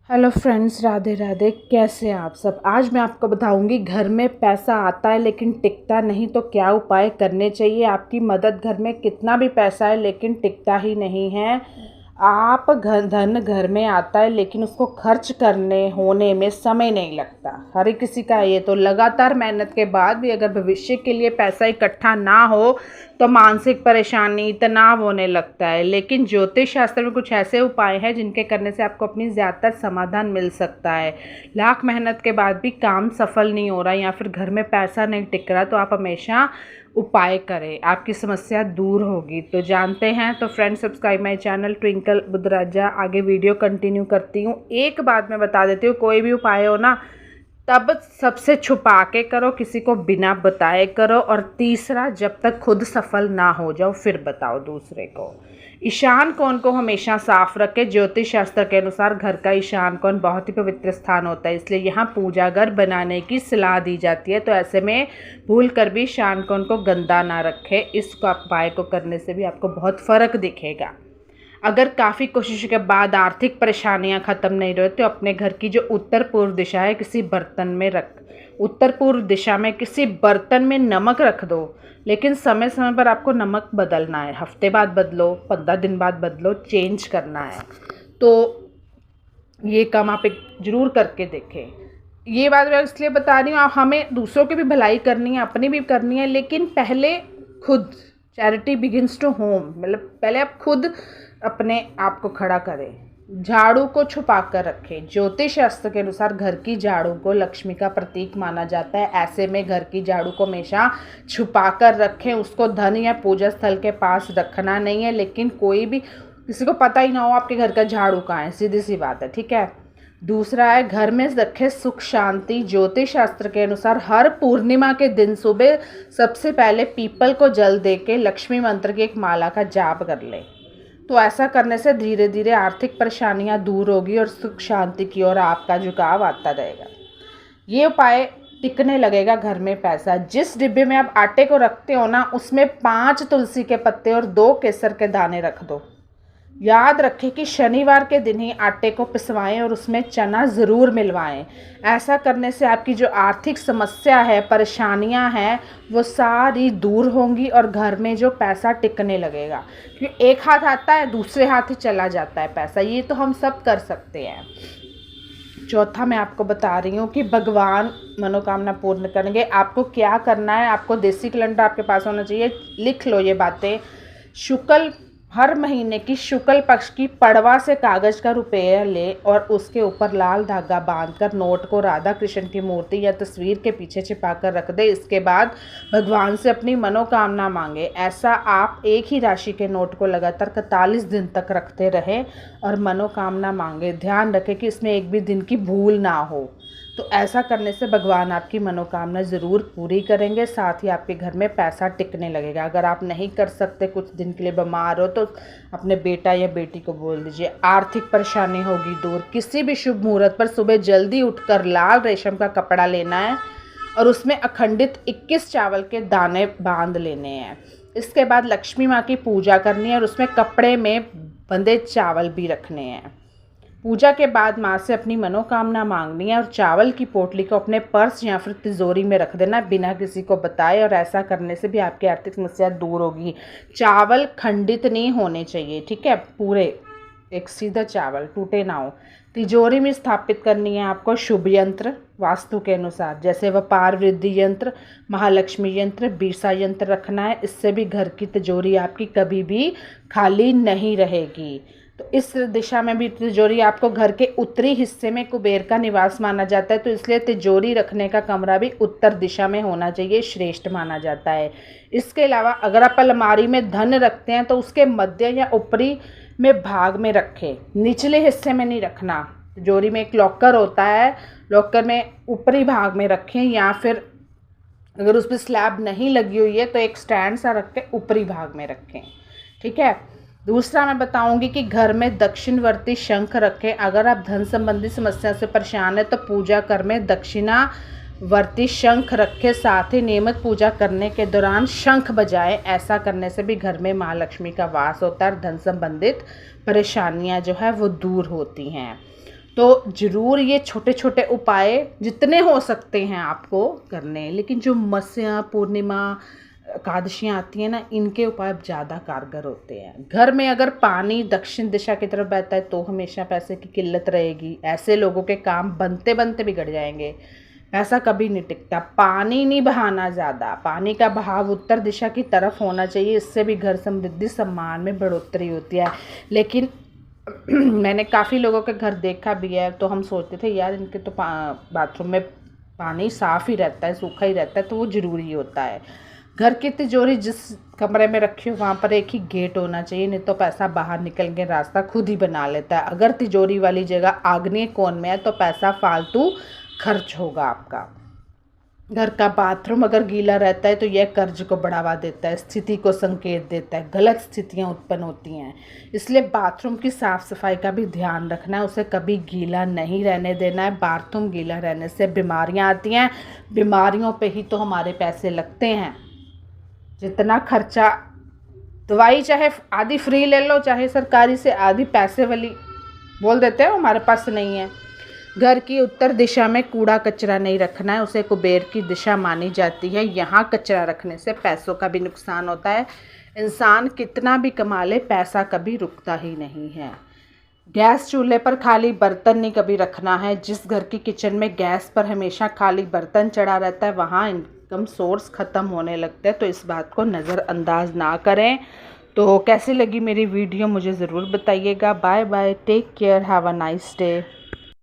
Hello friends, Radhe Radhe. कैसे हैं आप सब। आज मैं आपको बताऊंगी घर में पैसा आता है लेकिन टिकता नहीं तो क्या उपाय करने चाहिए। आपकी मदद घर में कितना भी पैसा है लेकिन टिकता ही नहीं है। आप धन घर में आता है लेकिन उसको खर्च करने होने में समय नहीं लगता। हर एक किसी का ये तो लगातार मेहनत के बाद भी अगर भविष्य के लिए पैसा इकट्ठा ना हो तो मानसिक परेशानी तनाव होने लगता है। लेकिन ज्योतिष शास्त्र में कुछ ऐसे उपाय हैं जिनके करने से आपको अपनी ज़्यादातर समाधान मिल सकता है। लाख मेहनत के बाद भी काम सफल नहीं हो रहा या फिर घर में पैसा नहीं टिक रहा तो आप हमेशा उपाय करें, आपकी समस्या दूर होगी। तो जानते हैं। तो friends, subscribe my channel Twinkle Buddhraja. आगे वीडियो कंटिन्यू करती हूँ। एक बात मैं बता देती हूँ, कोई भी उपाय हो ना तब सबसे छुपा के करो, किसी को बिना बताए करो। और तीसरा, जब तक खुद सफल ना हो जाओ फिर बताओ दूसरे को। ईशान कोण को हमेशा साफ रखें। ज्योतिष शास्त्र के अनुसार घर का ईशान कोण बहुत ही पवित्र स्थान होता है, इसलिए यहाँ पूजा घर बनाने की सलाह दी जाती है। तो ऐसे में भूल कर भी ईशान कोण को गंदा ना रखें। इस उपाय को करने से भी आपको बहुत फ़र्क दिखेगा। अगर काफ़ी कोशिश के बाद आर्थिक परेशानियां ख़त्म नहीं रही तो अपने घर की जो उत्तर पूर्व दिशा है किसी बर्तन में उत्तर पूर्व दिशा में किसी बर्तन में नमक रख दो। लेकिन समय समय पर आपको नमक बदलना है। हफ्ते बाद बदलो, 15 दिन बाद बदलो, चेंज करना है। तो ये काम आप एक ज़रूर करके देखें। ये बात मैं इसलिए बता रही हूँ, हमें दूसरों की भी भलाई करनी है, अपनी भी करनी है, लेकिन पहले खुद। चैरिटी बिगिंस टू होम, मतलब पहले आप खुद अपने आप को खड़ा करें। झाड़ू को छुपा कर रखें। ज्योतिष शास्त्र के अनुसार घर की झाड़ू को लक्ष्मी का प्रतीक माना जाता है। ऐसे में घर की झाड़ू को हमेशा छुपा कर रखें। उसको धन या पूजा स्थल के पास रखना नहीं है, लेकिन कोई भी किसी को पता ही ना हो आपके घर का झाड़ू कहाँ है, सीधी सी बात है, ठीक है। दूसरा है, घर में रखे सुख शांति। ज्योतिष शास्त्र के अनुसार हर पूर्णिमा के दिन सुबह सबसे पहले पीपल को जल दे के लक्ष्मी मंत्र की एक माला का जाप कर ले। तो ऐसा करने से धीरे धीरे आर्थिक परेशानियां दूर होगी और सुख शांति की ओर आपका झुकाव आता रहेगा। ये उपाय टिकने लगेगा घर में पैसा। जिस डिब्बे में आप आटे को रखते हो ना, उसमें 5 तुलसी के पत्ते और 2 केसर के दाने रख दो। याद रखें कि शनिवार के दिन ही आटे को पिसवाएं और उसमें चना ज़रूर मिलवाएं। ऐसा करने से आपकी जो आर्थिक समस्या है, परेशानियां हैं, वो सारी दूर होंगी और घर में जो पैसा टिकने लगेगा। क्योंकि एक हाथ आता है, दूसरे हाथ ही चला जाता है पैसा। ये तो हम सब कर सकते हैं। चौथा मैं आपको बता रही हूँ कि भगवान मनोकामना पूर्ण करेंगे। आपको क्या करना है, आपको देसी कैलेंडर आपके पास होना चाहिए। लिख लो ये बातें। हर महीने की शुक्ल पक्ष की पड़वा से कागज़ का रुपया ले और उसके ऊपर लाल धागा बांधकर नोट को राधा कृष्ण की मूर्ति या तस्वीर के पीछे छिपा कर रख दे। इसके बाद भगवान से अपनी मनोकामना मांगे। ऐसा आप एक ही राशि के नोट को लगातार 41 दिन तक रखते रहें और मनोकामना मांगे। ध्यान रखें कि इसमें एक भी दिन की भूल ना हो। तो ऐसा करने से भगवान आपकी मनोकामना ज़रूर पूरी करेंगे। साथ ही आपके घर में पैसा टिकने लगेगा। अगर आप नहीं कर सकते, कुछ दिन के लिए बीमार हो, तो अपने बेटा या बेटी को बोल दीजिए। आर्थिक परेशानी होगी दूर। किसी भी शुभ मुहूर्त पर सुबह जल्दी उठकर लाल रेशम का कपड़ा लेना है और उसमें अखंडित 21 चावल के दाने बांध लेने हैं। इसके बाद लक्ष्मी माँ की पूजा करनी है और उसमें कपड़े में बंधे चावल भी रखने हैं। पूजा के बाद माँ से अपनी मनोकामना मांगनी है और चावल की पोटली को अपने पर्स या फिर तिजोरी में रख देना बिना किसी को बताए। और ऐसा करने से भी आपकी आर्थिक समस्या दूर होगी। चावल खंडित नहीं होने चाहिए, ठीक है, पूरे एक सीधा चावल टूटे ना हो। तिजोरी में स्थापित करनी है आपको शुभ यंत्र वास्तु के अनुसार, जैसे व्यापार वृद्धि यंत्र, महालक्ष्मी यंत्र, बीरसा यंत्र रखना है। इससे भी घर की तिजोरी आपकी कभी भी खाली नहीं रहेगी। तो इस दिशा में भी तिजोरी आपको घर के उत्तरी हिस्से में कुबेर का निवास माना जाता है, तो इसलिए तिजोरी रखने का कमरा भी उत्तर दिशा में होना चाहिए, श्रेष्ठ माना जाता है। इसके अलावा अगर आप अलमारी में धन रखते हैं तो उसके मध्य या ऊपरी में भाग में रखें, निचले हिस्से में नहीं रखना। तिजोरी में एक लॉकर होता है, लॉकर में ऊपरी भाग में रखें, या फिर अगर उस पर स्लैब नहीं लगी हुई है तो एक स्टैंड सा रख के ऊपरी भाग में रखें, ठीक है। दूसरा मैं बताऊंगी कि घर में दक्षिणवर्ती शंख रखें। अगर आप धन संबंधी समस्या से परेशान हैं तो पूजा घर में दक्षिणावर्ती शंख रखें। साथ ही नियमित पूजा करने के दौरान शंख बजाएं। ऐसा करने से भी घर में माँ लक्ष्मी का वास होता है और धन संबंधित परेशानियां जो है वो दूर होती हैं। तो ज़रूर ये छोटे छोटे उपाय जितने हो सकते हैं आपको करने, लेकिन जो मत्स्य पूर्णिमा एकादशियाँ आती हैं ना, इनके उपाय ज़्यादा कारगर होते हैं। घर में अगर पानी दक्षिण दिशा की तरफ बहता है तो हमेशा पैसे की किल्लत रहेगी। ऐसे लोगों के काम बनते बनते बिगड़ जाएंगे, पैसा कभी नहीं टिकता। पानी नहीं बहाना ज़्यादा, पानी का बहाव उत्तर दिशा की तरफ होना चाहिए, इससे भी घर समृद्धि सम्मान में बढ़ोतरी होती है। लेकिन मैंने काफ़ी लोगों के घर देखा भी है, तो हम सोचते थे यार इनके तो बाथरूम में पानी साफ़ ही रहता है, सूखा ही रहता है, तो वो ज़रूरी होता है। घर की तिजोरी जिस कमरे में रखी हो वहाँ पर एक ही गेट होना चाहिए, नहीं तो पैसा बाहर निकल के रास्ता खुद ही बना लेता है। अगर तिजोरी वाली जगह आग्नेय कोण में है तो पैसा फालतू खर्च होगा आपका। घर का बाथरूम अगर गीला रहता है तो यह कर्ज को बढ़ावा देता है, स्थिति को संकेत देता है, गलत स्थितियां उत्पन्न होती हैं। इसलिए बाथरूम की साफ़ सफाई का भी ध्यान रखना है, उसे कभी गीला नहीं रहने देना है। बाथरूम गीला रहने से बीमारियां आती हैं, बीमारियों पे ही तो हमारे पैसे लगते हैं। जितना खर्चा, दवाई चाहे आधी फ्री ले लो, चाहे सरकारी से आधी पैसे वाली बोल देते हैं हमारे पास नहीं है। घर की उत्तर दिशा में कूड़ा कचरा नहीं रखना है, उसे कुबेर की दिशा मानी जाती है। यहाँ कचरा रखने से पैसों का भी नुकसान होता है। इंसान कितना भी कमा ले, पैसा कभी रुकता ही नहीं है। गैस चूल्हे पर खाली बर्तन नहीं कभी रखना है। जिस घर की किचन में गैस पर हमेशा खाली बर्तन चढ़ा रहता है वहाँ इनकम सोर्स ख़त्म होने लगते हैं, तो इस बात को नज़रअंदाज ना करें। तो कैसी लगी मेरी वीडियो मुझे ज़रूर बताइएगा। Bye bye, take care, have a nice day.